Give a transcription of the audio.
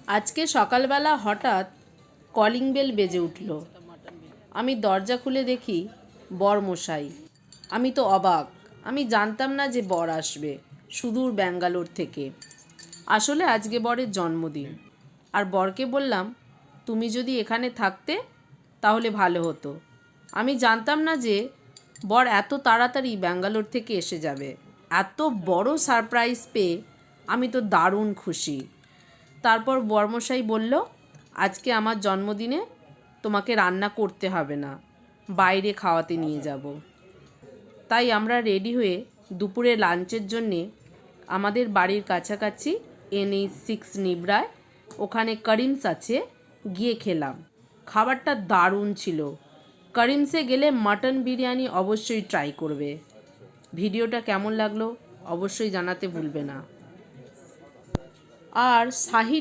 আজকে সকালবেলা হঠাৎ কলিং বেল বেজে উঠল। আমি দরজা খুলে দেখি বর মশাই। আমি তো অবাক। আমি জানতাম না যে বর আসবে সুদূর ব্যাঙ্গালোর থেকে। আসলে আজকে বরের জন্মদিন। আর বরকে বললাম, তুমি যদি এখানে থাকতে তাহলে ভালো হতো। আমি জানতাম না যে বর এত তাড়াতাড়ি ব্যাঙ্গালোর থেকে এসে যাবে। এত বড় সারপ্রাইজ পেয়ে আমি তো দারুণ খুশি। তারপর বরমশাই বলল, আজকে আমার জন্মদিনে তোমাকে রান্না করতে হবে না, বাইরে খাওয়াতে নিয়ে যাব। তাই আমরা রেডি হয়ে দুপুরে লাঞ্চের জন্যে আমাদের বাড়ির কাছাকাছি NH6 নিবরায় ওখানে করিমস আছে গিয়ে খেলাম। খাবারটা দারুণ ছিল। করিমসে গেলে মাটন বিরিয়ানি অবশ্যই ট্রাই করবে। ভিডিওটা কেমন লাগলো অবশ্যই জানাতে ভুলবে না। আর শাহি